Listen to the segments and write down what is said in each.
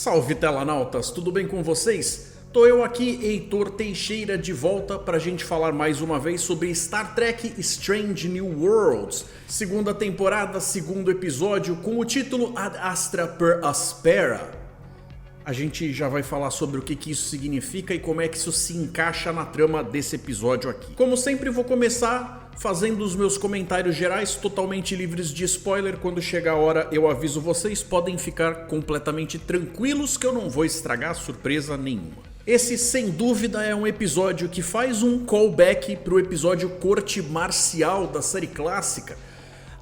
Salve telanautas, tudo bem com vocês? Tô eu aqui, Heitor Teixeira, de volta pra gente falar mais uma vez sobre Star Trek Strange New Worlds, segunda temporada, segundo episódio, com o título Ad Astra per Aspera. A gente já vai falar sobre o que isso significa e como é que isso se encaixa na trama desse episódio aqui. Como sempre, vou começar fazendo os meus comentários gerais totalmente livres de spoiler. Quando chegar a hora eu aviso vocês, podem ficar completamente tranquilos que eu não vou estragar surpresa nenhuma. Esse sem dúvida é um episódio que faz um callback para o episódio Corte Marcial da série clássica.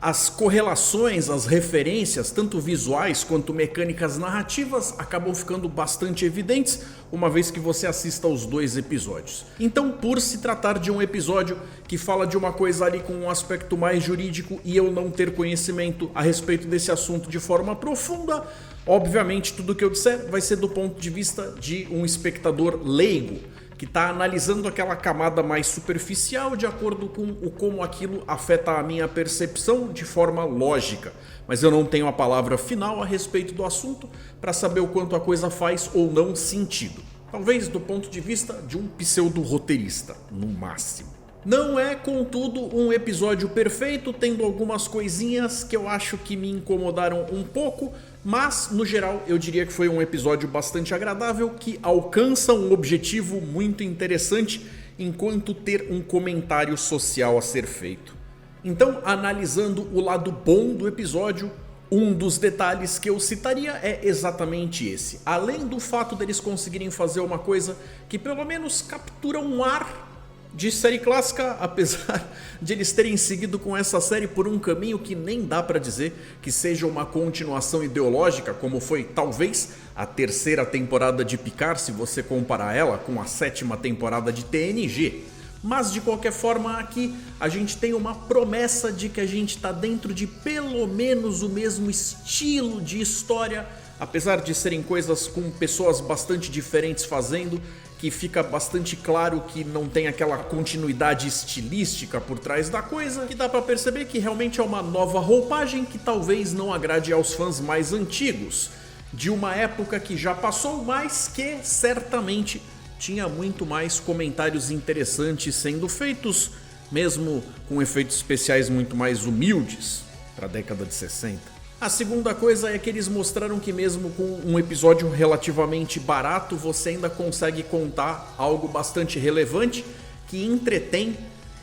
As correlações, as referências, tanto visuais quanto mecânicas narrativas, acabam ficando bastante evidentes uma vez que você assista aos dois episódios. Então, por se tratar de um episódio que fala de uma coisa ali com um aspecto mais jurídico e eu não ter conhecimento a respeito desse assunto de forma profunda, obviamente tudo que eu disser vai ser do ponto de vista de um espectador leigo, que está analisando aquela camada mais superficial de acordo com como aquilo afeta a minha percepção de forma lógica. Mas eu não tenho a palavra final a respeito do assunto para saber o quanto a coisa faz ou não sentido. Talvez do ponto de vista de um pseudo-roteirista, no máximo. Não é, contudo, um episódio perfeito, tendo algumas coisinhas que eu acho que me incomodaram um pouco, mas, no geral, eu diria que foi um episódio bastante agradável, que alcança um objetivo muito interessante, enquanto ter um comentário social a ser feito. Então, analisando o lado bom do episódio, um dos detalhes que eu citaria é exatamente esse. Além do fato deles conseguirem fazer uma coisa que pelo menos captura um ar de série clássica, apesar de eles terem seguido com essa série por um caminho que nem dá pra dizer que seja uma continuação ideológica, como foi talvez a terceira temporada de Picard, se você comparar ela com a sétima temporada de TNG. Mas de qualquer forma aqui a gente tem uma promessa de que a gente tá dentro de pelo menos o mesmo estilo de história, apesar de serem coisas com pessoas bastante diferentes fazendo, que fica bastante claro que não tem aquela continuidade estilística por trás da coisa, que dá pra perceber que realmente é uma nova roupagem que talvez não agrade aos fãs mais antigos, de uma época que já passou, mas que certamente tinha muito mais comentários interessantes sendo feitos, mesmo com efeitos especiais muito mais humildes para a década de 60. A segunda coisa é que eles mostraram que mesmo com um episódio relativamente barato, você ainda consegue contar algo bastante relevante, que entretém,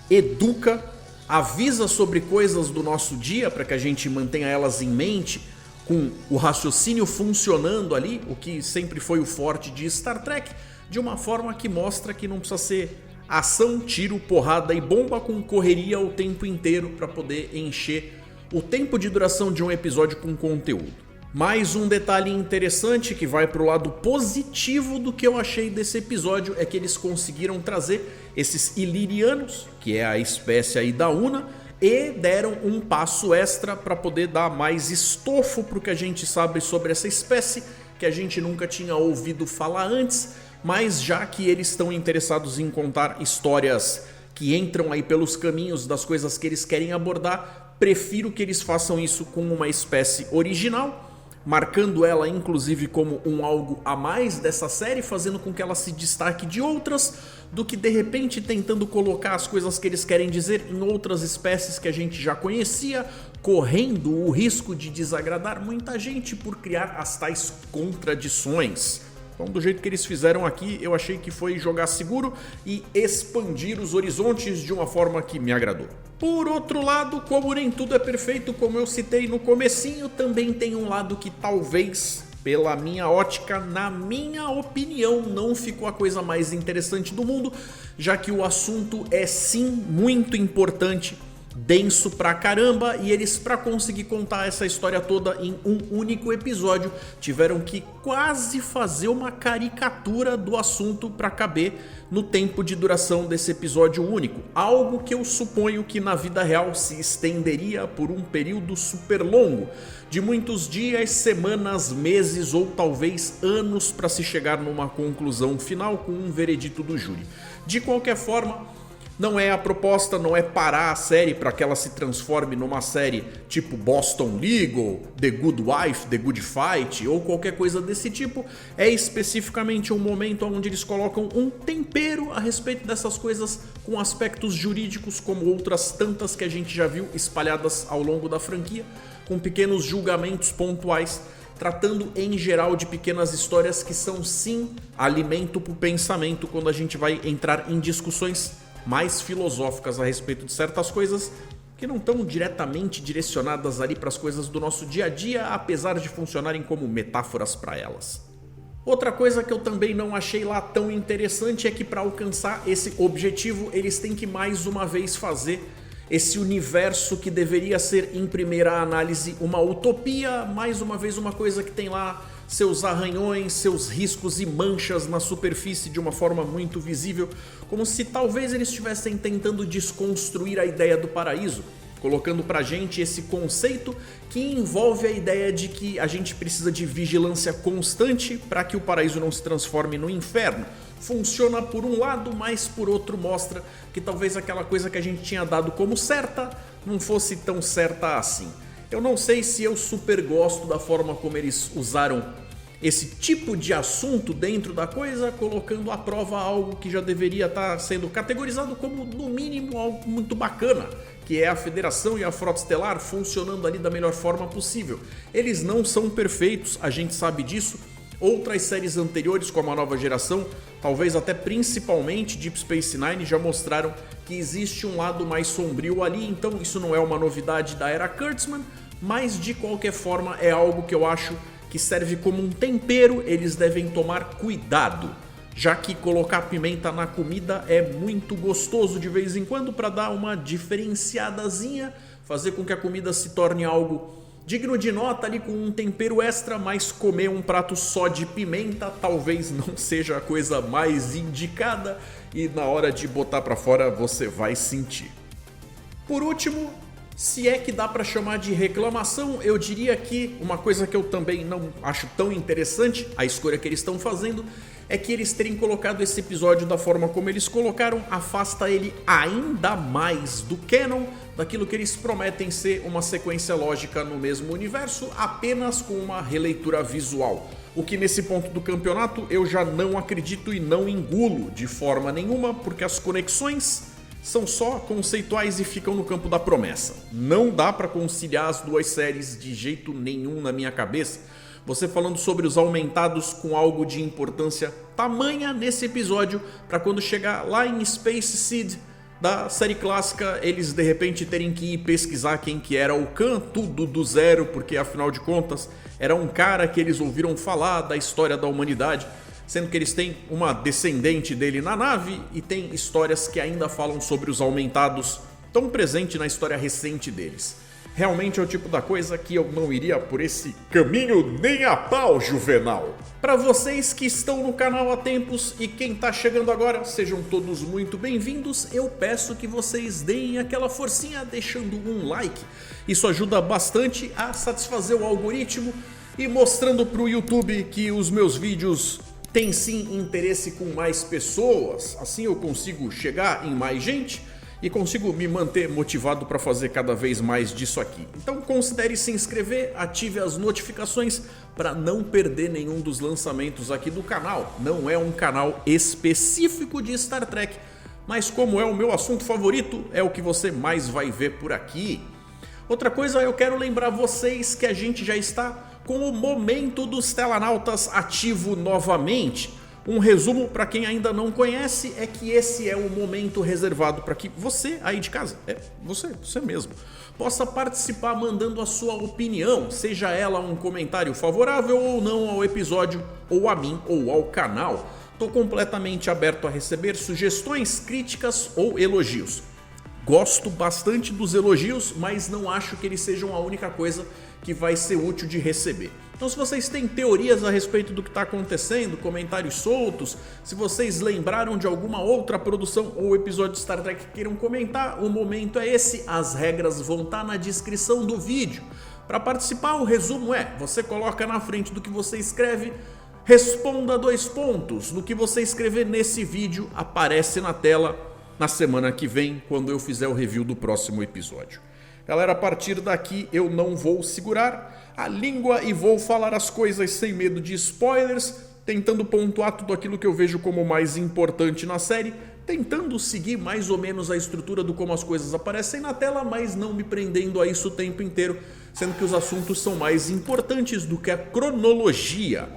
educa, avisa sobre coisas do nosso dia para que a gente mantenha elas em mente, com o raciocínio funcionando ali, o que sempre foi o forte de Star Trek, de uma forma que mostra que não precisa ser ação, tiro, porrada e bomba com correria o tempo inteiro para poder encher o tempo de duração de um episódio com conteúdo. Mais um detalhe interessante que vai pro lado positivo do que eu achei desse episódio é que eles conseguiram trazer esses ilirianos, que é a espécie aí da Una, e deram um passo extra para poder dar mais estofo pro que a gente sabe sobre essa espécie, que a gente nunca tinha ouvido falar antes, mas já que eles estão interessados em contar histórias que entram aí pelos caminhos das coisas que eles querem abordar, prefiro que eles façam isso com uma espécie original, marcando ela inclusive como um algo a mais dessa série, fazendo com que ela se destaque de outras, do que de repente tentando colocar as coisas que eles querem dizer em outras espécies que a gente já conhecia, correndo o risco de desagradar muita gente por criar as tais contradições. Então, do jeito que eles fizeram aqui, eu achei que foi jogar seguro e expandir os horizontes de uma forma que me agradou. Por outro lado, como nem tudo é perfeito, como eu citei no comecinho, também tem um lado que talvez, pela minha ótica, na minha opinião, não ficou a coisa mais interessante do mundo, já que o assunto é sim muito importante, denso pra caramba, e eles, pra conseguir contar essa história toda em um único episódio, tiveram que quase fazer uma caricatura do assunto pra caber no tempo de duração desse episódio único, algo que eu suponho que na vida real se estenderia por um período super longo, de muitos dias, semanas, meses ou talvez anos para se chegar numa conclusão final com um veredito do júri. De qualquer forma, Não é a proposta, não é parar a série para que ela se transforme numa série tipo Boston Legal, The Good Wife, The Good Fight ou qualquer coisa desse tipo. É especificamente um momento onde eles colocam um tempero a respeito dessas coisas com aspectos jurídicos, como outras tantas que a gente já viu espalhadas ao longo da franquia, com pequenos julgamentos pontuais, tratando em geral de pequenas histórias que são sim alimento para o pensamento quando a gente vai entrar em discussões mais filosóficas a respeito de certas coisas que não estão diretamente direcionadas ali para as coisas do nosso dia a dia, apesar de funcionarem como metáforas para elas. Outra coisa que eu também não achei lá tão interessante é que para alcançar esse objetivo eles têm que mais uma vez fazer esse universo que deveria ser em primeira análise uma utopia, mais uma vez uma coisa que tem lá seus arranhões, seus riscos e manchas na superfície de uma forma muito visível, como se talvez eles estivessem tentando desconstruir a ideia do paraíso, colocando pra gente esse conceito que envolve a ideia de que a gente precisa de vigilância constante para que o paraíso não se transforme no inferno. Funciona por um lado, mas por outro mostra que talvez aquela coisa que a gente tinha dado como certa não fosse tão certa assim. Eu não sei se eu super gosto da forma como eles usaram esse tipo de assunto dentro da coisa, colocando à prova algo que já deveria estar sendo categorizado como, no mínimo, algo muito bacana, que é a Federação e a Frota Estelar funcionando ali da melhor forma possível. Eles não são perfeitos, a gente sabe disso. Outras séries anteriores, como a nova geração, talvez até principalmente Deep Space Nine, já mostraram que existe um lado mais sombrio ali, então isso não é uma novidade da era Kurtzman, mas de qualquer forma é algo que eu acho que serve como um tempero, eles devem tomar cuidado, já que colocar pimenta na comida é muito gostoso de vez em quando para dar uma diferenciadazinha, fazer com que a comida se torne algo digno de nota ali com um tempero extra, mas comer um prato só de pimenta talvez não seja a coisa mais indicada e na hora de botar pra fora você vai sentir. Por último, se é que dá pra chamar de reclamação, eu diria que uma coisa que eu também não acho tão interessante, a escolha que eles estão fazendo, é que eles terem colocado esse episódio da forma como eles colocaram, afasta ele ainda mais do canon, daquilo que eles prometem ser uma sequência lógica no mesmo universo, apenas com uma releitura visual. O que nesse ponto do campeonato eu já não acredito e não engulo de forma nenhuma, porque as conexões são só conceituais e ficam no campo da promessa. Não dá pra conciliar as duas séries de jeito nenhum na minha cabeça. Você falando sobre os aumentados com algo de importância tamanha nesse episódio, para quando chegar lá em Space Seed da série clássica, eles de repente terem que ir pesquisar quem que era o Khan, tudo do zero, porque afinal de contas era um cara que eles ouviram falar da história da humanidade, sendo que eles têm uma descendente dele na nave e tem histórias que ainda falam sobre os aumentados tão presente na história recente deles. Realmente é o tipo da coisa que eu não iria por esse caminho nem a pau, Juvenal. Para vocês que estão no canal há tempos e quem tá chegando agora, sejam todos muito bem-vindos. Eu peço que vocês deem aquela forcinha deixando um like. Isso ajuda bastante a satisfazer o algoritmo e mostrando pro YouTube que os meus vídeos têm sim interesse com mais pessoas. Assim eu consigo chegar em mais gente e consigo me manter motivado para fazer cada vez mais disso aqui. Então considere se inscrever, ative as notificações para não perder nenhum dos lançamentos aqui do canal. Não é um canal específico de Star Trek, mas como é o meu assunto favorito, é o que você mais vai ver por aqui. Outra coisa, eu quero lembrar vocês que a gente já está com o Momento dos Telanautas ativo novamente. Um resumo para quem ainda não conhece é que esse é um momento reservado para que você aí de casa, você mesmo, possa participar mandando a sua opinião, seja ela um comentário favorável ou não ao episódio, ou a mim ou ao canal. Estou completamente aberto a receber sugestões, críticas ou elogios. Gosto bastante dos elogios, mas não acho que eles sejam a única coisa que vai ser útil de receber. Então se vocês têm teorias a respeito do que está acontecendo, comentários soltos, se vocês lembraram de alguma outra produção ou episódio de Star Trek que queiram comentar, o momento é esse, as regras vão estar na descrição do vídeo. Para participar, o resumo é, você coloca na frente do que você escreve, responda 2 pontos, no que você escrever nesse vídeo aparece na tela na semana que vem, quando eu fizer o review do próximo episódio. Galera, a partir daqui eu não vou segurar a língua e vou falar as coisas sem medo de spoilers, tentando pontuar tudo aquilo que eu vejo como mais importante na série, tentando seguir mais ou menos a estrutura do como as coisas aparecem na tela, mas não me prendendo a isso o tempo inteiro, sendo que os assuntos são mais importantes do que a cronologia.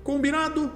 Combinado?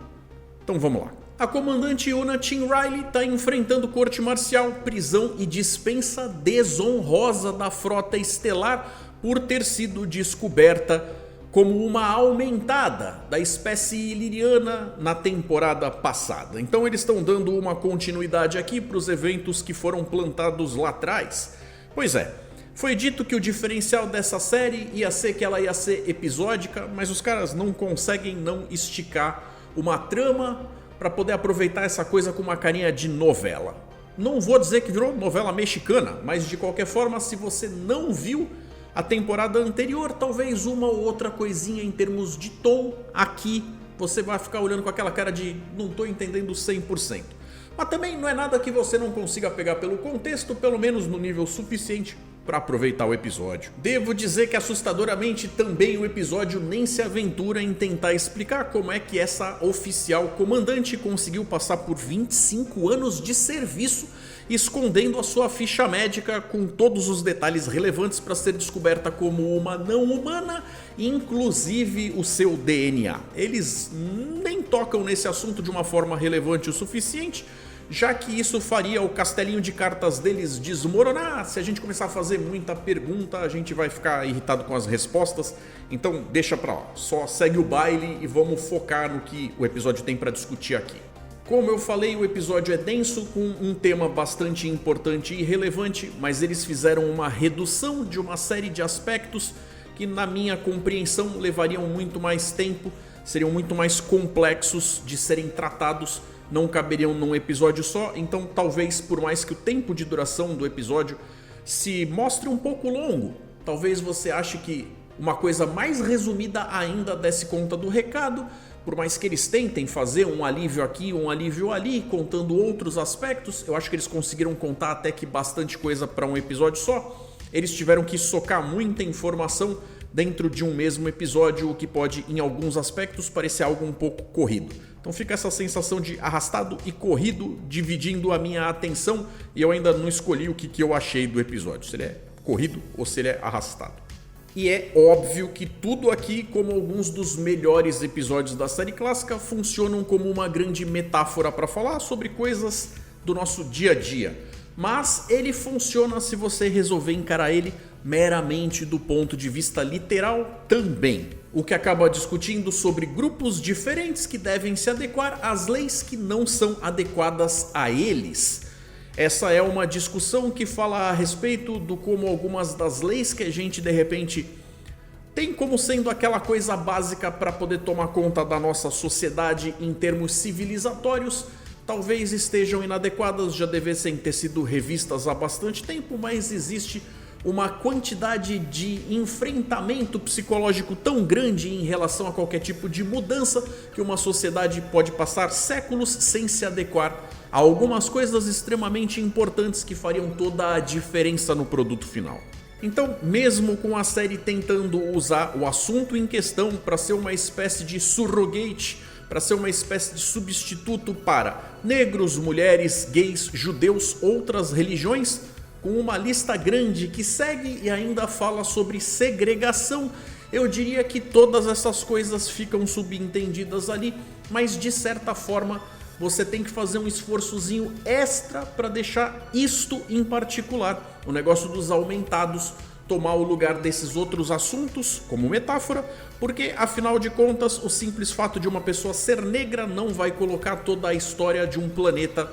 Então vamos lá. A comandante Una Team Riley está enfrentando corte marcial, prisão e dispensa desonrosa da frota estelar por ter sido descoberta como uma aumentada da espécie iliriana na temporada passada. Então eles estão dando uma continuidade aqui para os eventos que foram plantados lá atrás. Pois é, foi dito que o diferencial dessa série ia ser que ela ia ser episódica, mas os caras não conseguem não esticar uma trama para poder aproveitar essa coisa com uma carinha de novela. Não vou dizer que virou novela mexicana, mas de qualquer forma, se você não viu a temporada anterior, talvez uma ou outra coisinha em termos de tom aqui você vai ficar olhando com aquela cara de não estou entendendo 100%. Mas também não é nada que você não consiga pegar pelo contexto, pelo menos no nível suficiente para aproveitar o episódio. Devo dizer que assustadoramente também o episódio nem se aventura em tentar explicar como é que essa oficial comandante conseguiu passar por 25 anos de serviço escondendo a sua ficha médica com todos os detalhes relevantes para ser descoberta como uma não humana, inclusive o seu DNA. Eles nem tocam nesse assunto de uma forma relevante o suficiente, já que isso faria o castelinho de cartas deles desmoronar. Se a gente começar a fazer muita pergunta, a gente vai ficar irritado com as respostas, então deixa pra lá, só segue o baile e vamos focar no que o episódio tem pra discutir aqui. Como eu falei, o episódio é denso, com um tema bastante importante e relevante, mas eles fizeram uma redução de uma série de aspectos que, na minha compreensão, levariam muito mais tempo, seriam muito mais complexos de serem tratados, não caberiam num episódio só, então talvez, por mais que o tempo de duração do episódio se mostre um pouco longo, talvez você ache que uma coisa mais resumida ainda desse conta do recado. Por mais que eles tentem fazer um alívio aqui, um alívio ali, contando outros aspectos, eu acho que eles conseguiram contar até que bastante coisa para um episódio só. Eles tiveram que socar muita informação dentro de um mesmo episódio, o que pode, em alguns aspectos, parecer algo um pouco corrido. Então fica essa sensação de arrastado e corrido, dividindo a minha atenção, e eu ainda não escolhi o que eu achei do episódio, se ele é corrido ou se ele é arrastado. E é óbvio que tudo aqui, como alguns dos melhores episódios da série clássica, funcionam como uma grande metáfora para falar sobre coisas do nosso dia a dia. Mas ele funciona se você resolver encarar ele meramente do ponto de vista literal também. O que acaba discutindo sobre grupos diferentes que devem se adequar às leis que não são adequadas a eles. Essa é uma discussão que fala a respeito do como algumas das leis que a gente de repente tem como sendo aquela coisa básica para poder tomar conta da nossa sociedade em termos civilizatórios, talvez estejam inadequadas, já devessem ter sido revistas há bastante tempo, mas existe uma quantidade de enfrentamento psicológico tão grande em relação a qualquer tipo de mudança que uma sociedade pode passar séculos sem se adequar a algumas coisas extremamente importantes que fariam toda a diferença no produto final. Então, mesmo com a série tentando usar o assunto em questão para ser uma espécie de surrogate, para ser uma espécie de substituto para negros, mulheres, gays, judeus, outras religiões, com uma lista grande que segue e ainda fala sobre segregação, eu diria que todas essas coisas ficam subentendidas ali, mas de certa forma você tem que fazer um esforçozinho extra para deixar isto em particular, o negócio dos aumentados, tomar o lugar desses outros assuntos como metáfora, porque afinal de contas o simples fato de uma pessoa ser negra não vai colocar toda a história de um planeta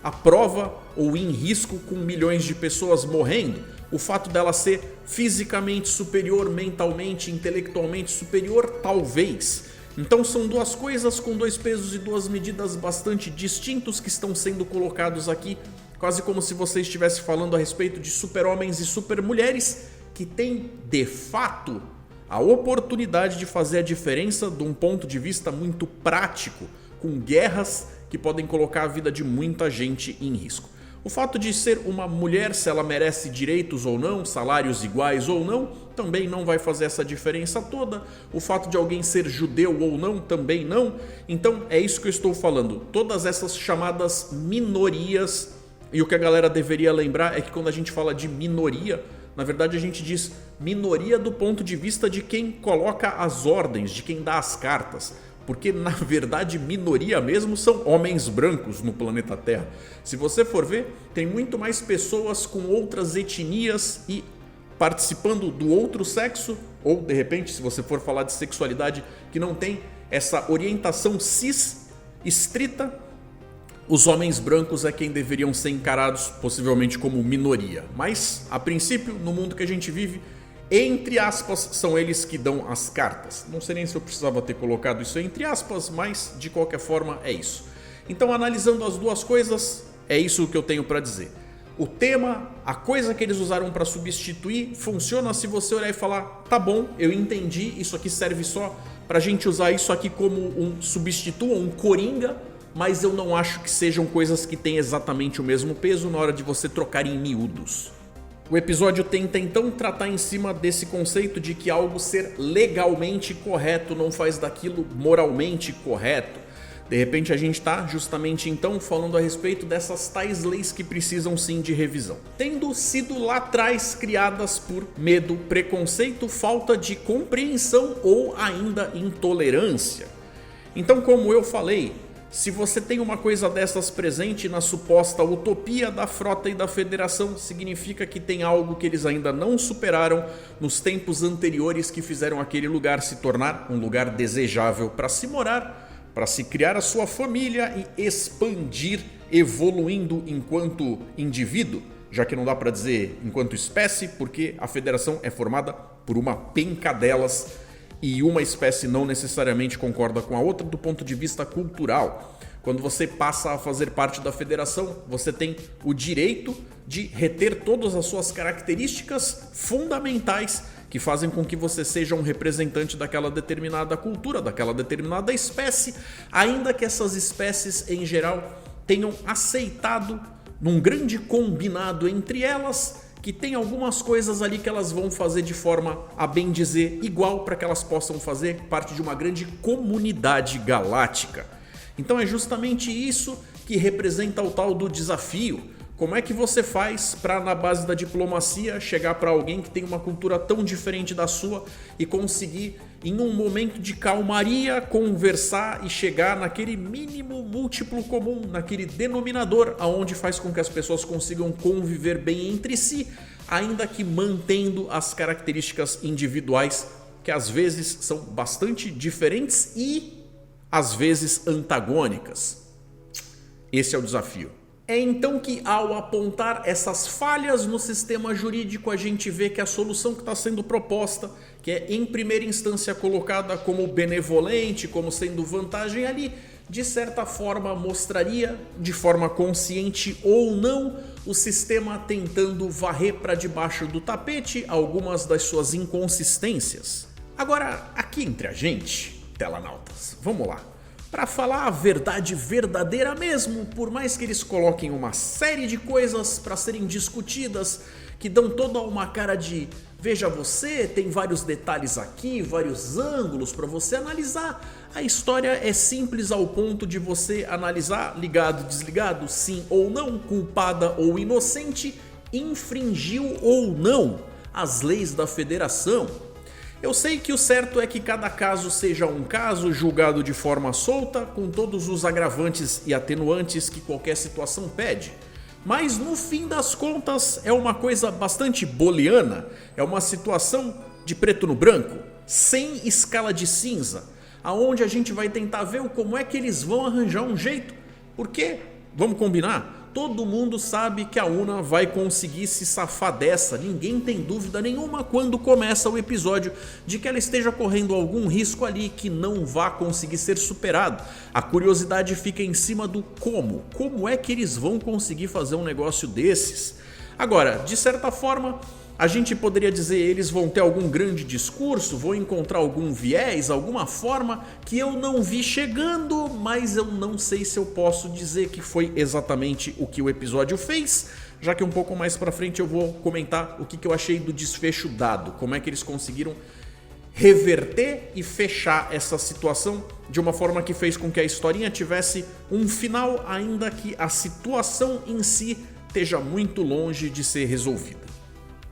à prova ou em risco com milhões de pessoas morrendo. O fato dela ser fisicamente superior, mentalmente, intelectualmente superior, talvez. Então são duas coisas com dois pesos e duas medidas bastante distintos que estão sendo colocados aqui, quase como se você estivesse falando a respeito de super-homens e super-mulheres que têm, de fato, a oportunidade de fazer a diferença de um ponto de vista muito prático, com guerras que podem colocar a vida de muita gente em risco. O fato de ser uma mulher, se ela merece direitos ou não, salários iguais ou não, também não vai fazer essa diferença toda. O fato de alguém ser judeu ou não, também não. Então é isso que eu estou falando. Todas essas chamadas minorias, e o que a galera deveria lembrar é que quando a gente fala de minoria, na verdade a gente diz minoria do ponto de vista de quem coloca as ordens, de quem dá as cartas. Porque na verdade minoria mesmo são homens brancos no planeta Terra. Se você for ver, tem muito mais pessoas com outras etnias e participando do outro sexo, ou de repente, se você for falar de sexualidade, que não tem essa orientação cis estrita, os homens brancos é quem deveriam ser encarados possivelmente como minoria. Mas, a princípio, no mundo que a gente vive, entre aspas, são eles que dão as cartas. Não sei nem se eu precisava ter colocado isso entre aspas, mas de qualquer forma é isso. Então, analisando as duas coisas, é isso que eu tenho para dizer. O tema, a coisa que eles usaram para substituir, funciona se você olhar e falar: tá bom, eu entendi, isso aqui serve só pra gente usar isso aqui como um substituto, um coringa, mas eu não acho que sejam coisas que têm exatamente o mesmo peso na hora de você trocar em miúdos. O episódio tenta então tratar em cima desse conceito de que algo ser legalmente correto não faz daquilo moralmente correto. De repente a gente está justamente então falando a respeito dessas tais leis que precisam sim de revisão. Tendo sido lá atrás criadas por medo, preconceito, falta de compreensão ou ainda intolerância. Então, como eu falei, se você tem uma coisa dessas presente na suposta utopia da frota e da federação, significa que tem algo que eles ainda não superaram nos tempos anteriores que fizeram aquele lugar se tornar um lugar desejável para se morar, para se criar a sua família e expandir, evoluindo enquanto indivíduo, já que não dá para dizer enquanto espécie, porque a federação é formada por uma penca delas e uma espécie não necessariamente concorda com a outra do ponto de vista cultural. Quando você passa a fazer parte da federação, você tem o direito de reter todas as suas características fundamentais que fazem com que você seja um representante daquela determinada cultura, daquela determinada espécie, ainda que essas espécies em geral tenham aceitado, num grande combinado entre elas, que tem algumas coisas ali que elas vão fazer de forma, a bem dizer, igual para que elas possam fazer parte de uma grande comunidade galáctica. Então é justamente isso que representa o tal do desafio. Como é que você faz para, na base da diplomacia, chegar para alguém que tem uma cultura tão diferente da sua e conseguir, em um momento de calmaria, conversar e chegar naquele mínimo múltiplo comum, naquele denominador, aonde faz com que as pessoas consigam conviver bem entre si, ainda que mantendo as características individuais, que às vezes são bastante diferentes e, às vezes, antagônicas. Esse é o desafio. É então que, ao apontar essas falhas no sistema jurídico, a gente vê que a solução que está sendo proposta, que é em primeira instância colocada como benevolente, como sendo vantagem ali, de certa forma mostraria, de forma consciente ou não, o sistema tentando varrer para debaixo do tapete algumas das suas inconsistências. Agora, aqui entre a gente, telanautas, vamos lá. Para falar a verdade verdadeira mesmo, por mais que eles coloquem uma série de coisas para serem discutidas, que dão toda uma cara de veja você, tem vários detalhes aqui, vários ângulos para você analisar. A história é simples ao ponto de você analisar ligado, desligado, sim ou não, culpada ou inocente, infringiu ou não as leis da federação. Eu sei que o certo é que cada caso seja um caso julgado de forma solta, com todos os agravantes e atenuantes que qualquer situação pede. Mas no fim das contas é uma coisa bastante booleana, é uma situação de preto no branco, sem escala de cinza, aonde a gente vai tentar ver como é que eles vão arranjar um jeito, porque, vamos combinar, todo mundo sabe que a Una vai conseguir se safar dessa, ninguém tem dúvida nenhuma quando começa o episódio de que ela esteja correndo algum risco ali que não vá conseguir ser superado. A curiosidade fica em cima do como é que eles vão conseguir fazer um negócio desses. Agora, de certa forma, A gente poderia dizer eles vão ter algum grande discurso, vão encontrar algum viés, alguma forma que eu não vi chegando, mas eu não sei se eu posso dizer que foi exatamente o que o episódio fez, já que um pouco mais pra frente eu vou comentar o que eu achei do desfecho dado, como é que eles conseguiram reverter e fechar essa situação de uma forma que fez com que a historinha tivesse um final, ainda que a situação em si esteja muito longe de ser resolvida.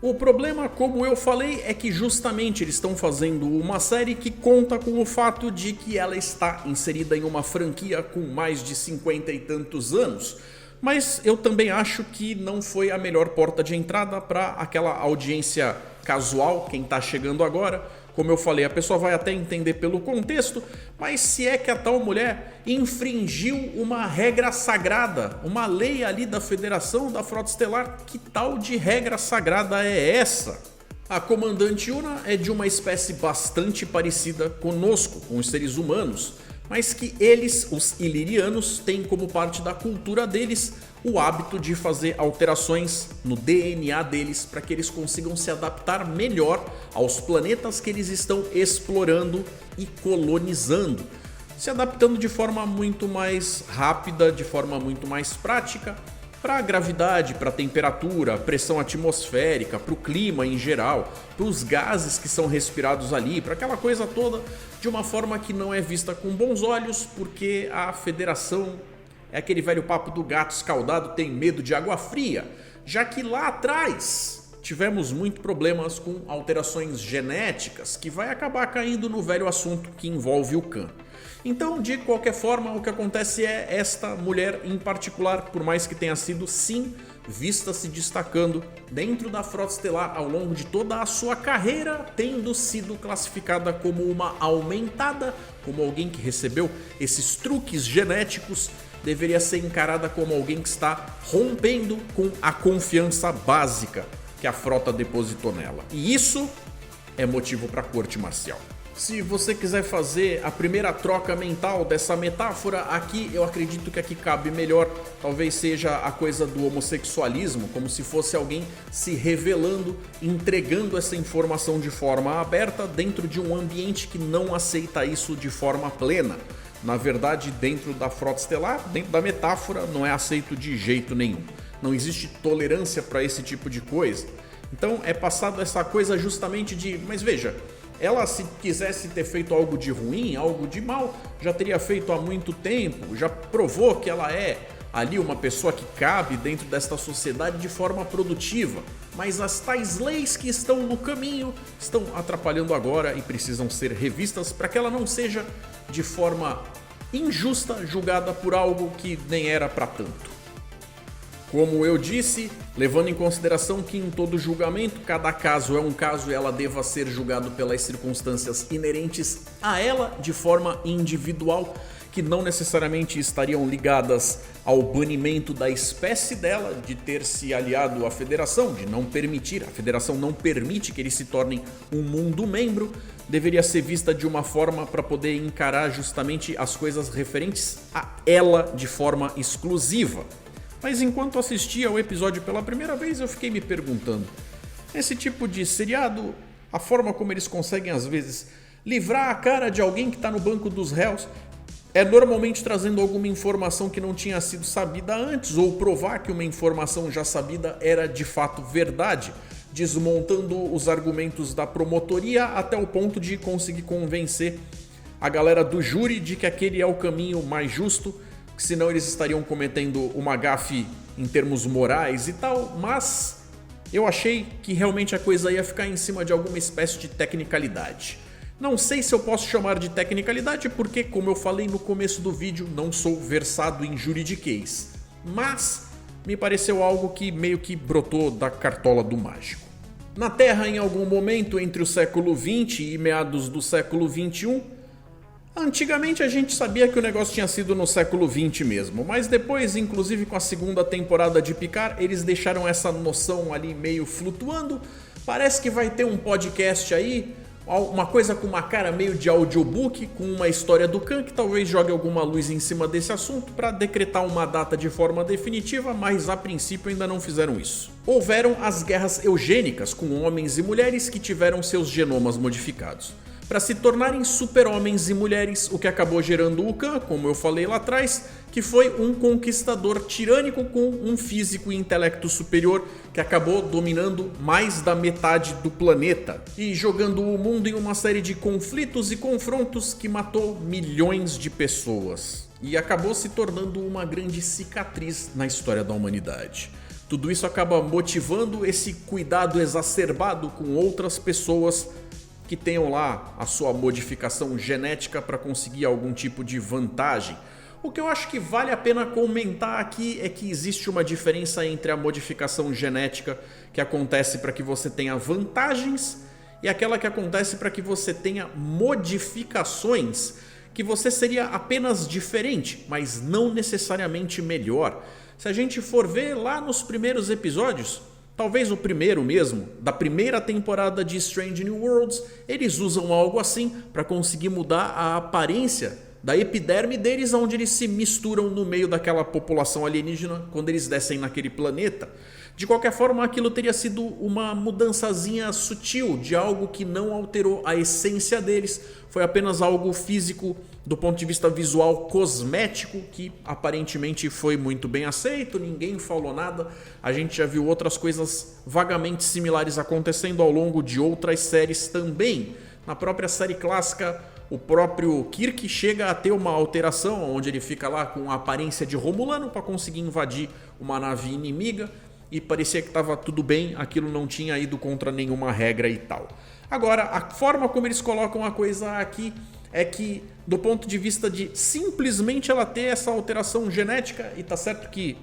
O problema, como eu falei, é que justamente eles estão fazendo uma série que conta com o fato de que ela está inserida em uma franquia com mais de 50 e tantos anos. Mas eu também acho que não foi a melhor porta de entrada para aquela audiência casual, quem está chegando agora. Como eu falei, a pessoa vai até entender pelo contexto, mas se é que a tal mulher infringiu uma regra sagrada, uma lei ali da Federação da Frota Estelar, que tal de regra sagrada é essa? A comandante Una é de uma espécie bastante parecida conosco, com os seres humanos, mas que eles, os ilirianos, têm como parte da cultura deles o hábito de fazer alterações no DNA deles para que eles consigam se adaptar melhor aos planetas que eles estão explorando e colonizando, se adaptando de forma muito mais rápida, de forma muito mais prática para a gravidade, para a temperatura, pressão atmosférica, para o clima em geral, para os gases que são respirados ali, para aquela coisa toda, de uma forma que não é vista com bons olhos, porque a Federação é aquele velho papo do gato escaldado tem medo de água fria, já que lá atrás tivemos muitos problemas com alterações genéticas, que vai acabar caindo no velho assunto que envolve o Khan. Então, de qualquer forma, o que acontece é esta mulher em particular, por mais que tenha sido sim vista se destacando dentro da Frota Estelar ao longo de toda a sua carreira, tendo sido classificada como uma aumentada, como alguém que recebeu esses truques genéticos, deveria ser encarada como alguém que está rompendo com a confiança básica que a frota depositou nela. E isso é motivo para a corte marcial. Se você quiser fazer a primeira troca mental dessa metáfora, aqui eu acredito que aqui cabe melhor, talvez seja a coisa do homossexualismo, como se fosse alguém se revelando, entregando essa informação de forma aberta dentro de um ambiente que não aceita isso de forma plena. Na verdade, dentro da Frota Estelar, dentro da metáfora, não é aceito de jeito nenhum. Não existe tolerância para esse tipo de coisa. Então é passado essa coisa justamente de, mas veja, ela se quisesse ter feito algo de ruim, algo de mal, já teria feito há muito tempo, já provou que ela é ali uma pessoa que cabe dentro desta sociedade de forma produtiva. Mas as tais leis que estão no caminho estão atrapalhando agora e precisam ser revistas para que ela não seja de forma injusta julgada por algo que nem era para tanto. Como eu disse, levando em consideração que em todo julgamento, cada caso é um caso e ela deva ser julgado pelas circunstâncias inerentes a ela de forma individual, que não necessariamente estariam ligadas ao banimento da espécie dela, de ter se aliado à Federação, de não permitir, a Federação não permite que eles se tornem um mundo membro, deveria ser vista de uma forma para poder encarar justamente as coisas referentes a ela de forma exclusiva. Mas enquanto assistia ao episódio pela primeira vez, eu fiquei me perguntando, esse tipo de seriado, a forma como eles conseguem às vezes livrar a cara de alguém que está no banco dos réus, é normalmente trazendo alguma informação que não tinha sido sabida antes, ou provar que uma informação já sabida era de fato verdade, desmontando os argumentos da promotoria até o ponto de conseguir convencer a galera do júri de que aquele é o caminho mais justo, que senão eles estariam cometendo uma gafe em termos morais e tal, mas eu achei que realmente a coisa ia ficar em cima de alguma espécie de tecnicalidade. Não sei se eu posso chamar de tecnicalidade porque, como eu falei no começo do vídeo, não sou versado em juridiquês, mas me pareceu algo que meio que brotou da cartola do mágico. Na Terra, em algum momento entre o século XX e meados do século XXI, antigamente a gente sabia que o negócio tinha sido no século XX mesmo, mas depois, inclusive com a segunda temporada de Picard, eles deixaram essa noção ali meio flutuando. Parece que vai ter um podcast aí uma coisa com uma cara meio de audiobook, com uma história do Khan que talvez jogue alguma luz em cima desse assunto para decretar uma data de forma definitiva, mas a princípio ainda não fizeram isso. Houveram as guerras eugênicas com homens e mulheres que tiveram seus genomas modificados para se tornarem super-homens e mulheres, o que acabou gerando o Khan, como eu falei lá atrás, que foi um conquistador tirânico com um físico e intelecto superior que acabou dominando mais da metade do planeta e jogando o mundo em uma série de conflitos e confrontos que matou milhões de pessoas e acabou se tornando uma grande cicatriz na história da humanidade. Tudo isso acaba motivando esse cuidado exacerbado com outras pessoas que tenham lá a sua modificação genética para conseguir algum tipo de vantagem. O que eu acho que vale a pena comentar aqui é que existe uma diferença entre a modificação genética que acontece para que você tenha vantagens e aquela que acontece para que você tenha modificações que você seria apenas diferente, mas não necessariamente melhor. Se a gente for ver lá nos primeiros episódios, talvez o primeiro mesmo, da primeira temporada de Strange New Worlds, eles usam algo assim para conseguir mudar a aparência da epiderme deles, onde eles se misturam no meio daquela população alienígena quando eles descem naquele planeta. De qualquer forma, aquilo teria sido uma mudançazinha sutil de algo que não alterou a essência deles, foi apenas algo físico do ponto de vista visual cosmético que aparentemente foi muito bem aceito, ninguém falou nada. A gente já viu outras coisas vagamente similares acontecendo ao longo de outras séries também. Na própria série clássica, o próprio Kirk chega a ter uma alteração onde ele fica lá com a aparência de Romulano para conseguir invadir uma nave inimiga e parecia que estava tudo bem, aquilo não tinha ido contra nenhuma regra e tal. Agora, a forma como eles colocam a coisa aqui é que, do ponto de vista de simplesmente ela ter essa alteração genética, e tá certo que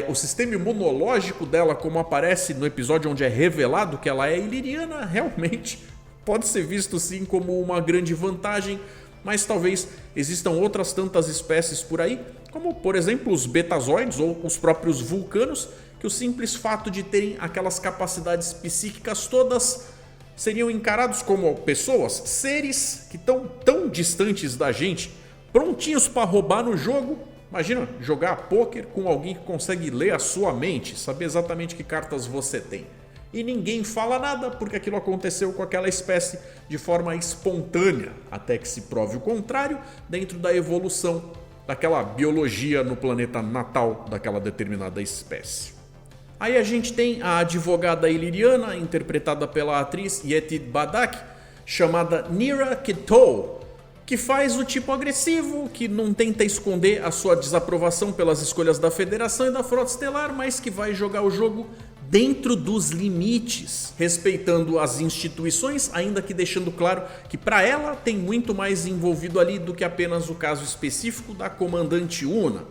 o sistema imunológico dela, como aparece no episódio onde é revelado que ela é iliriana, realmente pode ser visto sim como uma grande vantagem, mas talvez existam outras tantas espécies por aí, como por exemplo os betazoides ou os próprios vulcanos, que o simples fato de terem aquelas capacidades psíquicas todas seriam encarados como pessoas, seres que estão tão distantes da gente, prontinhos para roubar no jogo. Imagina jogar pôquer com alguém que consegue ler a sua mente, saber exatamente que cartas você tem. E ninguém fala nada porque aquilo aconteceu com aquela espécie de forma espontânea, até que se prove o contrário dentro da evolução daquela biologia no planeta natal daquela determinada espécie. Aí a gente tem a advogada iliriana, interpretada pela atriz Yetide Badak, chamada Nira Kittou, que faz o tipo agressivo, que não tenta esconder a sua desaprovação pelas escolhas da Federação e da Frota Estelar, mas que vai jogar o jogo dentro dos limites, respeitando as instituições, ainda que deixando claro que para ela tem muito mais envolvido ali do que apenas o caso específico da Comandante Una.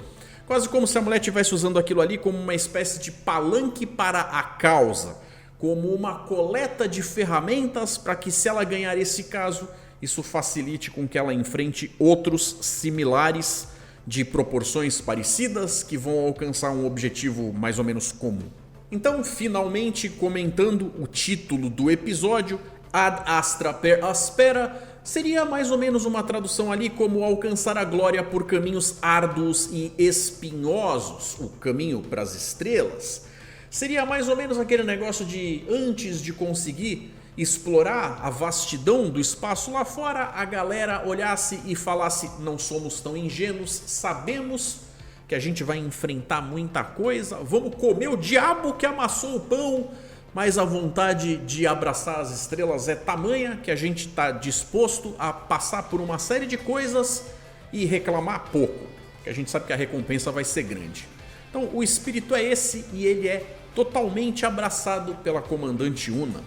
Quase como se a mulher estivesse usando aquilo ali como uma espécie de palanque para a causa, como uma coleta de ferramentas para que, se ela ganhar esse caso, isso facilite com que ela enfrente outros similares de proporções parecidas que vão alcançar um objetivo mais ou menos comum. Então, finalmente, comentando o título do episódio, Ad Astra per Aspera, seria mais ou menos uma tradução ali como alcançar a glória por caminhos árduos e espinhosos, o caminho para as estrelas. Seria mais ou menos aquele negócio de, antes de conseguir explorar a vastidão do espaço lá fora, a galera olhasse e falasse: não somos tão ingênuos, sabemos que a gente vai enfrentar muita coisa, vamos comer o diabo que amassou o pão, mas a vontade de abraçar as estrelas é tamanha que a gente está disposto a passar por uma série de coisas e reclamar pouco, que a gente sabe que a recompensa vai ser grande. Então o espírito é esse e ele é totalmente abraçado pela Comandante Una.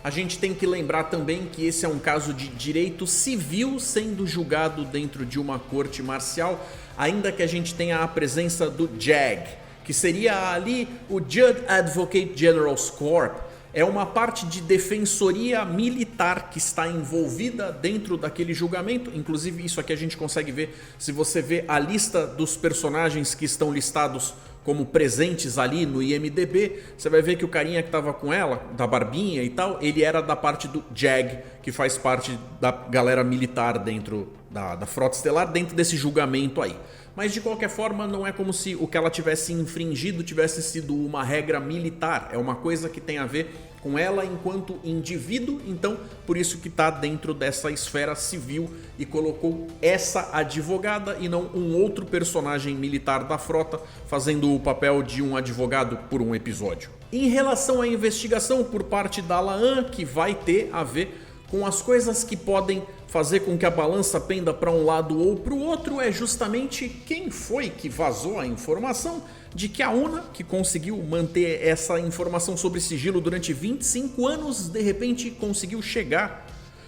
A gente tem que lembrar também que esse é um caso de direito civil sendo julgado dentro de uma corte marcial, ainda que a gente tenha a presença do JAG, que seria ali o Judge Advocate General's Corps. É uma parte de defensoria militar que está envolvida dentro daquele julgamento. Inclusive isso aqui a gente consegue ver se você vê a lista dos personagens que estão listados como presentes ali no IMDb, você vai ver que o carinha que estava com ela, da barbinha e tal, ele era da parte do JAG, que faz parte da galera militar dentro da Frota Estelar, dentro desse julgamento aí. Mas de qualquer forma não é como se o que ela tivesse infringido tivesse sido uma regra militar, é uma coisa que tem a ver com ela enquanto indivíduo, então por isso que está dentro dessa esfera civil e colocou essa advogada e não um outro personagem militar da frota fazendo o papel de um advogado por um episódio. Em relação à investigação por parte da La'an, que vai ter a ver com as coisas que podem fazer com que a balança penda para um lado ou para o outro, é justamente quem foi que vazou a informação de que a UNA, que conseguiu manter essa informação sobre sigilo durante 25 anos, de repente conseguiu chegar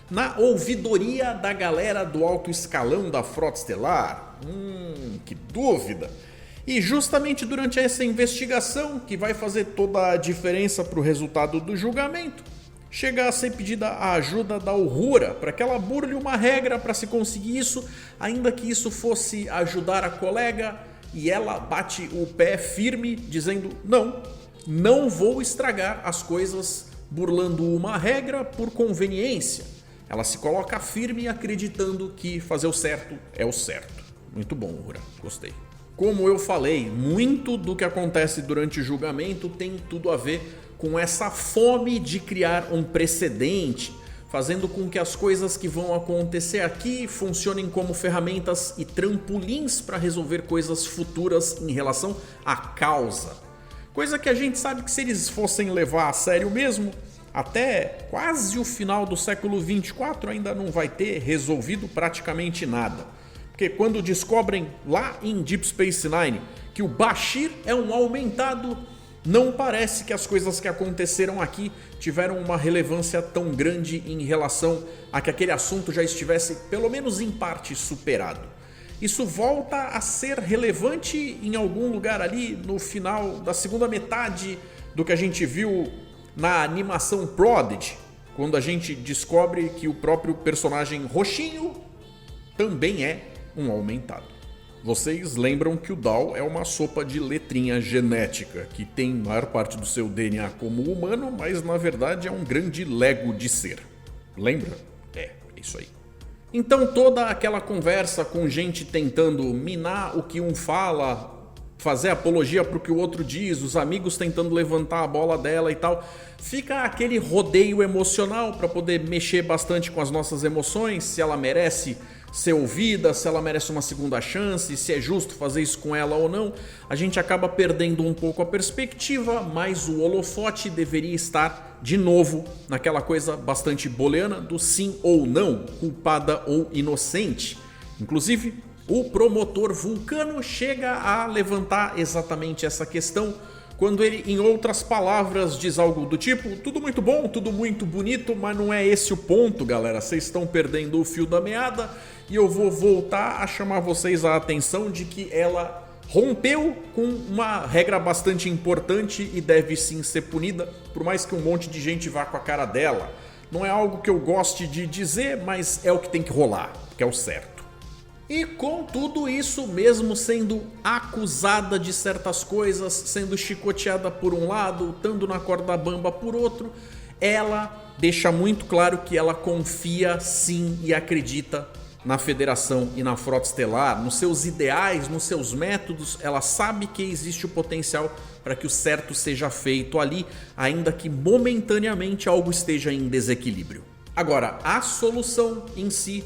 na ouvidoria da galera do alto escalão da Frota Estelar. Que dúvida! E justamente durante essa investigação, que vai fazer toda a diferença para o resultado do julgamento, chega a ser pedida a ajuda da Uhura para que ela burle uma regra para se conseguir isso, ainda que isso fosse ajudar a colega, e ela bate o pé firme dizendo não vou estragar as coisas burlando uma regra por conveniência. Ela se coloca firme acreditando que fazer o certo é o certo. Muito bom, Uhura, gostei. Como eu falei, muito do que acontece durante o julgamento tem tudo a ver com essa fome de criar um precedente, fazendo com que as coisas que vão acontecer aqui funcionem como ferramentas e trampolins para resolver coisas futuras em relação à causa. Coisa que a gente sabe que se eles fossem levar a sério mesmo, até quase o final do século 24 ainda não vai ter resolvido praticamente nada. Porque quando descobrem lá em Deep Space Nine que o Bashir é um aumentado, não parece que as coisas que aconteceram aqui tiveram uma relevância tão grande em relação a que aquele assunto já estivesse, pelo menos em parte, superado. Isso volta a ser relevante em algum lugar ali no final da segunda metade do que a gente viu na animação Prodigy, quando a gente descobre que o próprio personagem roxinho também é um aumentado. Vocês lembram que o Dal é uma sopa de letrinha genética, que tem maior parte do seu DNA como humano, mas na verdade é um grande Lego de ser. Lembra? É isso aí. Então toda aquela conversa com gente tentando minar o que um fala, fazer apologia para o que o outro diz, os amigos tentando levantar a bola dela e tal, fica aquele rodeio emocional para poder mexer bastante com as nossas emoções, se ela merece ser ouvida, se ela merece uma segunda chance, se é justo fazer isso com ela ou não. A gente acaba perdendo um pouco a perspectiva, mas o holofote deveria estar de novo naquela coisa bastante booleana do sim ou não, culpada ou inocente. Inclusive, o promotor Vulcano chega a levantar exatamente essa questão quando ele, em outras palavras, diz algo do tipo: tudo muito bom, tudo muito bonito, mas não é esse o ponto, galera. Vocês estão perdendo o fio da meada e eu vou voltar a chamar vocês a atenção de que ela rompeu com uma regra bastante importante e deve sim ser punida, por mais que um monte de gente vá com a cara dela. Não é algo que eu goste de dizer, mas é o que tem que rolar, que é o certo. E com tudo isso, mesmo sendo acusada de certas coisas, sendo chicoteada por um lado, estando na corda bamba por outro, ela deixa muito claro que ela confia sim e acredita na Federação e na Frota Estelar, nos seus ideais, nos seus métodos. Ela sabe que existe o potencial para que o certo seja feito ali, ainda que momentaneamente algo esteja em desequilíbrio. Agora, a solução em si,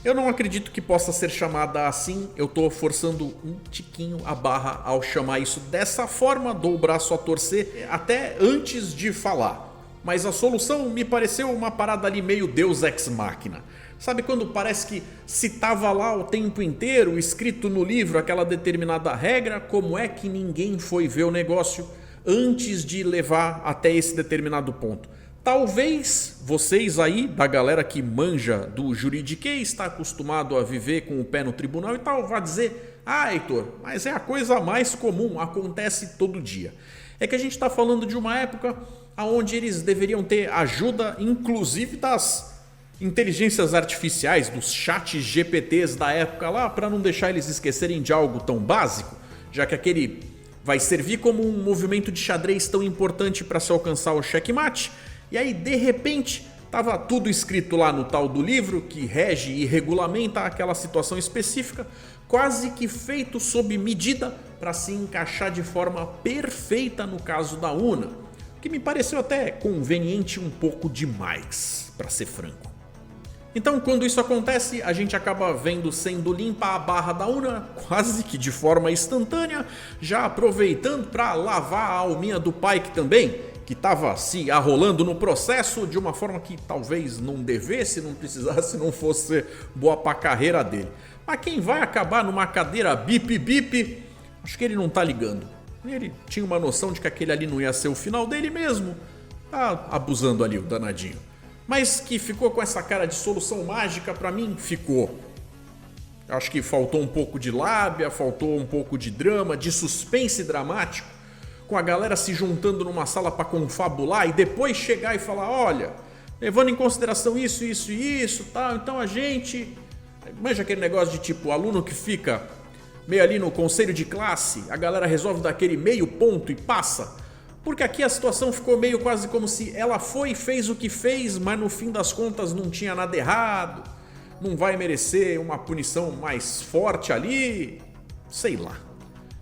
eu não acredito que possa ser chamada assim. Eu tô forçando um tiquinho a barra ao chamar isso dessa forma, dou o braço a torcer até antes de falar. Mas a solução me pareceu uma parada ali meio Deus Ex Machina. Sabe quando parece que se tava lá o tempo inteiro, escrito no livro, aquela determinada regra, como é que ninguém foi ver o negócio antes de levar até esse determinado ponto? Talvez vocês aí, da galera que manja do juridiquês, está acostumado a viver com o pé no tribunal e tal, vá dizer: ah, Heitor, mas é a coisa mais comum, acontece todo dia. É que a gente está falando de uma época onde eles deveriam ter ajuda, inclusive das inteligências artificiais, dos chats GPTs da época lá, para não deixar eles esquecerem de algo tão básico, já que aquele vai servir como um movimento de xadrez tão importante para se alcançar o checkmate. E aí, de repente, estava tudo escrito lá no tal do livro que rege e regulamenta aquela situação específica, quase que feito sob medida para se encaixar de forma perfeita no caso da Una, que me pareceu até conveniente um pouco demais, para ser franco. Então, quando isso acontece, a gente acaba vendo sendo limpa a barra da Una, quase que de forma instantânea, já aproveitando para lavar a alminha do Pike também, que estava se arrolando no processo de uma forma que talvez não devesse, não precisasse, não fosse boa para a carreira dele. Mas quem vai acabar numa cadeira bip-bip, acho que ele não tá ligando. Ele tinha uma noção de que aquele ali não ia ser o final dele mesmo. Tá abusando ali o danadinho. Mas que ficou com essa cara de solução mágica, pra mim, ficou. Acho que faltou um pouco de lábia, faltou um pouco de drama, de suspense dramático, com a galera se juntando numa sala pra confabular e depois chegar e falar, olha, levando em consideração isso, isso e isso, tal, então a gente... Manja aquele negócio de tipo, aluno que fica meio ali no conselho de classe, a galera resolve dar aquele meio ponto e passa. Porque aqui a situação ficou meio quase como se ela foi e fez o que fez, mas no fim das contas não tinha nada errado, não vai merecer uma punição mais forte ali, sei lá.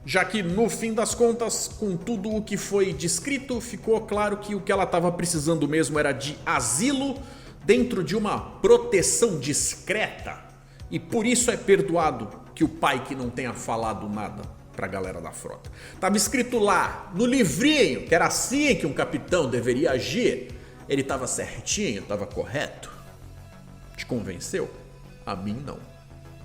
Já que no fim das contas, com tudo o que foi descrito, ficou claro que o que ela estava precisando mesmo era de asilo dentro de uma proteção discreta. E por isso é perdoado que o Pike não tenha falado nada pra galera da frota. Tava escrito lá, no livrinho, que era assim que um capitão deveria agir. Ele tava certinho, tava correto. Te convenceu? A mim não.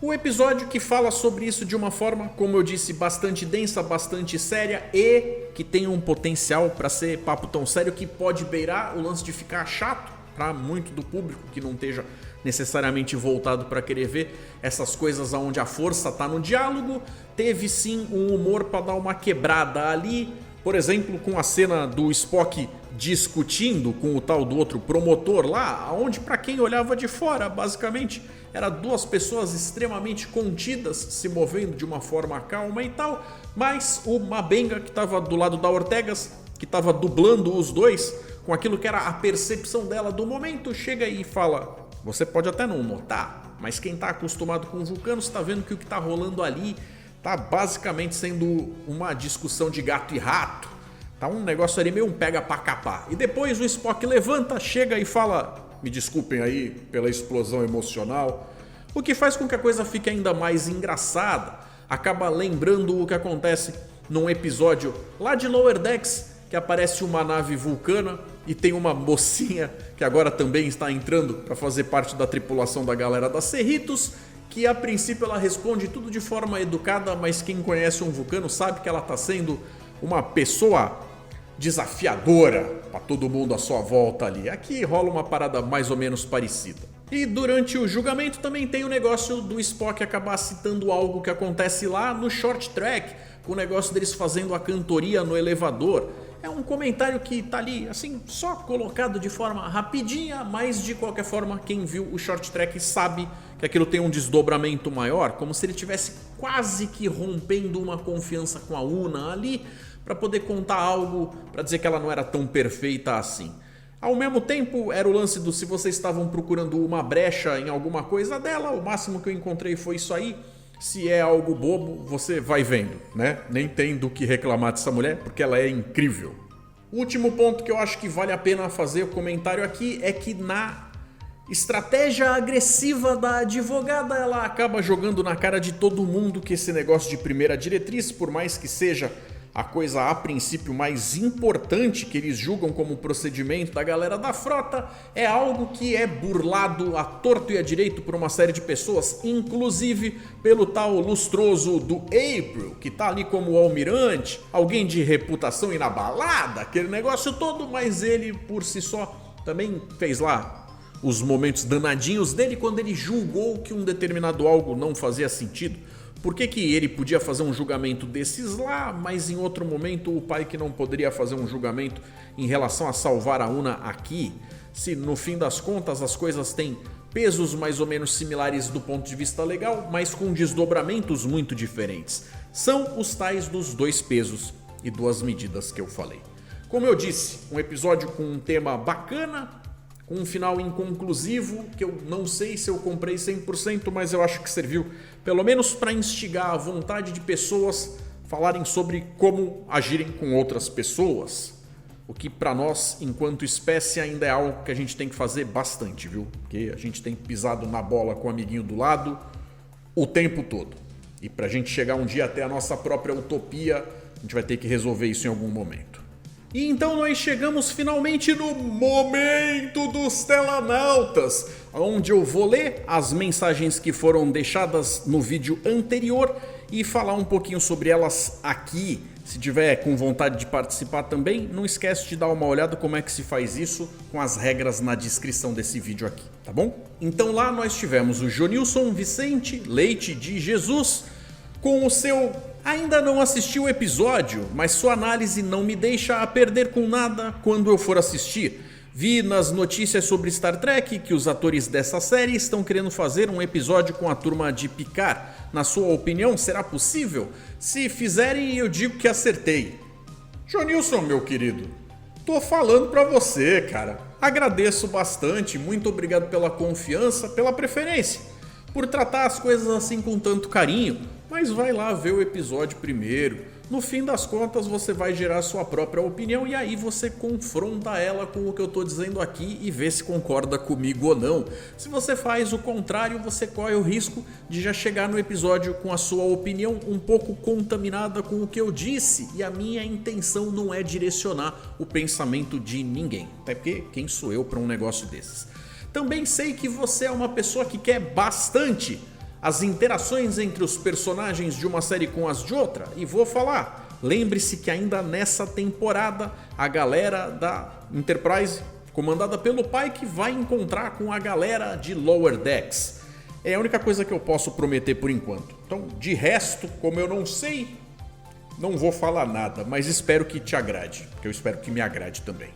O episódio que fala sobre isso de uma forma, como eu disse, bastante densa, bastante séria e que tem um potencial pra ser papo tão sério que pode beirar o lance de ficar chato pra muito do público que não esteja necessariamente voltado para querer ver essas coisas onde a força tá no diálogo. Teve sim um humor para dar uma quebrada ali, por exemplo, com a cena do Spock discutindo com o tal do outro promotor lá, onde para quem olhava de fora, basicamente, era duas pessoas extremamente contidas, se movendo de uma forma calma e tal, mas o Mabenga, que estava do lado da Ortegas, que estava dublando os dois, com aquilo que era a percepção dela do momento, chega e fala... Você pode até não notar, mas quem está acostumado com vulcanos está vendo que o que está rolando ali está basicamente sendo uma discussão de gato e rato. Tá um negócio ali meio um pega pra capar. E depois o Spock levanta, chega e fala, me desculpem aí pela explosão emocional, o que faz com que a coisa fique ainda mais engraçada. Acaba lembrando o que acontece num episódio lá de Lower Decks, que aparece uma nave vulcana e tem uma mocinha que agora também está entrando para fazer parte da tripulação da galera da Cerritos, que a princípio ela responde tudo de forma educada, mas quem conhece um vulcano sabe que ela está sendo uma pessoa desafiadora para todo mundo à sua volta ali. Aqui rola uma parada mais ou menos parecida. E durante o julgamento também tem o negócio do Spock acabar citando algo que acontece lá no Short Track, com o negócio deles fazendo a cantoria no elevador. É um comentário que tá ali, assim, só colocado de forma rapidinha, mas de qualquer forma, quem viu o Short Track sabe que aquilo tem um desdobramento maior, como se ele tivesse quase que rompendo uma confiança com a Una ali, para poder contar algo, para dizer que ela não era tão perfeita assim. Ao mesmo tempo, era o lance do se vocês estavam procurando uma brecha em alguma coisa dela, o máximo que eu encontrei foi isso aí. Se é algo bobo, você vai vendo, né? Nem tem do que reclamar dessa mulher, porque ela é incrível. O último ponto que eu acho que vale a pena fazer o comentário aqui é que na estratégia agressiva da advogada, ela acaba jogando na cara de todo mundo que esse negócio de primeira diretriz, por mais que seja a coisa a princípio mais importante que eles julgam como procedimento da galera da frota, é algo que é burlado à torto e à direito por uma série de pessoas, inclusive pelo tal lustroso do April, que tá ali como almirante, alguém de reputação inabalada, aquele negócio todo, mas ele por si só também fez lá os momentos danadinhos dele quando ele julgou que um determinado algo não fazia sentido. Por que ele podia fazer um julgamento desses lá, mas em outro momento o Pike não poderia fazer um julgamento em relação a salvar a Una aqui? Se no fim das contas as coisas têm pesos mais ou menos similares do ponto de vista legal, mas com desdobramentos muito diferentes. São os tais dos dois pesos e duas medidas que eu falei. Como eu disse, um episódio com um tema bacana, com um final inconclusivo, que eu não sei se eu comprei 100%, mas eu acho que serviu pelo menos para instigar a vontade de pessoas falarem sobre como agirem com outras pessoas. O que para nós, enquanto espécie, ainda é algo que a gente tem que fazer bastante, viu? Porque a gente tem pisado na bola com o amiguinho do lado o tempo todo. E pra gente chegar um dia até a nossa própria utopia, a gente vai ter que resolver isso em algum momento. E então nós chegamos finalmente no momento dos telanautas, onde eu vou ler as mensagens que foram deixadas no vídeo anterior e falar um pouquinho sobre elas aqui. Se tiver com vontade de participar também, não esquece de dar uma olhada como é que se faz isso com as regras na descrição desse vídeo aqui, tá bom? Então lá nós tivemos o Jonilson Vicente Leite de Jesus com o seu "ainda não assisti o episódio, mas sua análise não me deixa a perder com nada quando eu for assistir. Vi nas notícias sobre Star Trek que os atores dessa série estão querendo fazer um episódio com a turma de Picard. Na sua opinião, será possível? Se fizerem, eu digo que acertei." Jonilson, meu querido, tô falando pra você, cara. Agradeço bastante, muito obrigado pela confiança, pela preferência, por tratar as coisas assim com tanto carinho, mas vai lá ver o episódio primeiro. No fim das contas, você vai gerar sua própria opinião e aí você confronta ela com o que eu tô dizendo aqui e vê se concorda comigo ou não. Se você faz o contrário, você corre o risco de já chegar no episódio com a sua opinião um pouco contaminada com o que eu disse, e a minha intenção não é direcionar o pensamento de ninguém, até porque quem sou eu para um negócio desses? Também sei que você é uma pessoa que quer bastante as interações entre os personagens de uma série com as de outra, e vou falar, lembre-se que ainda nessa temporada a galera da Enterprise, comandada pelo Pike, vai encontrar com a galera de Lower Decks. É a única coisa que eu posso prometer por enquanto. Então, de resto, como eu não sei, não vou falar nada, mas espero que te agrade, porque eu espero que me agrade também.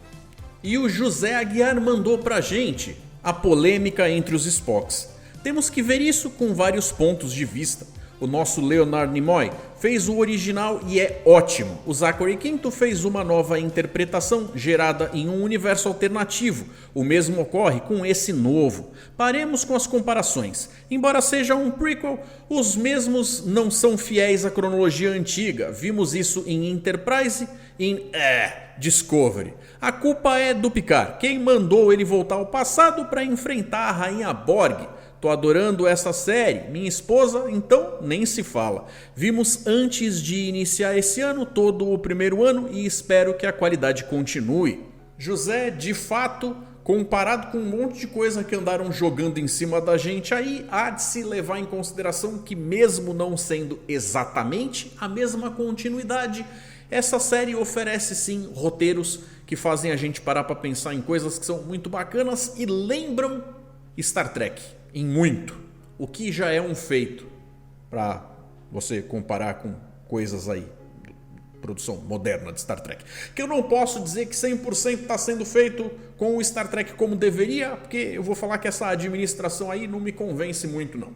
E o José Aguiar mandou pra gente a polêmica entre os Spocks. Temos que ver isso com vários pontos de vista. O nosso Leonard Nimoy fez o original e é ótimo. O Zachary Quinto fez uma nova interpretação gerada em um universo alternativo. O mesmo ocorre com esse novo. Paremos com as comparações. Embora seja um prequel, os mesmos não são fiéis à cronologia antiga. Vimos isso em Enterprise e em Discovery. A culpa é do Picard. Quem mandou ele voltar ao passado para enfrentar a Rainha Borg? Tô adorando essa série, minha esposa então nem se fala. Vimos antes de iniciar esse ano, todo o primeiro ano, e espero que a qualidade continue. José, de fato, comparado com um monte de coisa que andaram jogando em cima da gente aí, há de se levar em consideração que mesmo não sendo exatamente a mesma continuidade, essa série oferece sim roteiros que fazem a gente parar para pensar em coisas que são muito bacanas e lembram Star Trek. Em muito, o que já é um feito para você comparar com coisas aí, produção moderna de Star Trek. Que eu não posso dizer que 100% está sendo feito com o Star Trek como deveria, porque eu vou falar que essa administração aí não me convence muito não.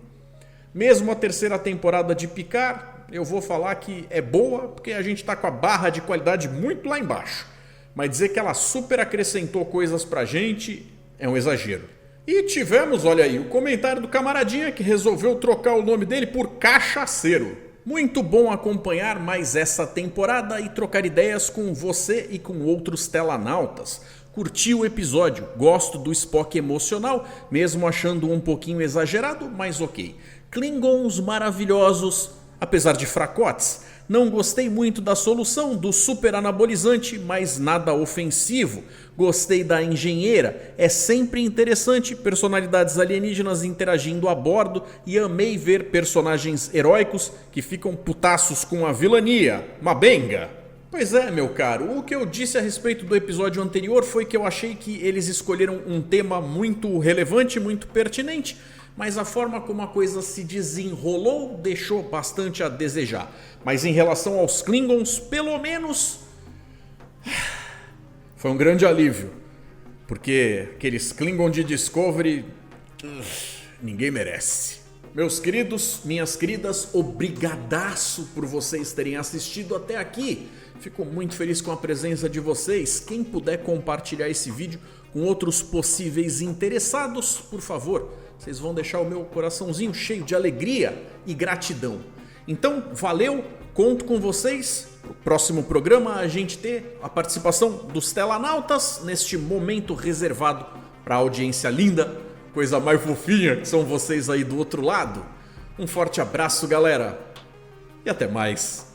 Mesmo a terceira temporada de Picard, eu vou falar que é boa, porque a gente está com a barra de qualidade muito lá embaixo. Mas dizer que ela super acrescentou coisas pra gente é um exagero. E tivemos, olha aí, o comentário do camaradinha que resolveu trocar o nome dele por Cachaceiro. Muito bom acompanhar mais essa temporada e trocar ideias com você e com outros telanautas. Curti o episódio, gosto do Spock emocional, mesmo achando um pouquinho exagerado, mas ok. Klingons maravilhosos, apesar de fracotes. Não gostei muito da solução do super anabolizante, mas nada ofensivo. Gostei da engenheira, é sempre interessante personalidades alienígenas interagindo a bordo e amei ver personagens heróicos que ficam putaços com a vilania. Mabenga! Pois é, meu caro, o que eu disse a respeito do episódio anterior foi que eu achei que eles escolheram um tema muito relevante, muito pertinente, mas a forma como a coisa se desenrolou deixou bastante a desejar. Mas em relação aos Klingons, pelo menos, foi um grande alívio, porque aqueles Klingons de Discovery, ninguém merece. Meus queridos, minhas queridas, obrigadaço por vocês terem assistido até aqui. Fico muito feliz com a presença de vocês. Quem puder compartilhar esse vídeo com outros possíveis interessados, por favor, vocês vão deixar o meu coraçãozinho cheio de alegria e gratidão. Então, valeu, conto com vocês. No próximo programa a gente ter a participação dos telanautas neste momento reservado para a audiência linda, coisa mais fofinha que são vocês aí do outro lado. Um forte abraço, galera, e até mais.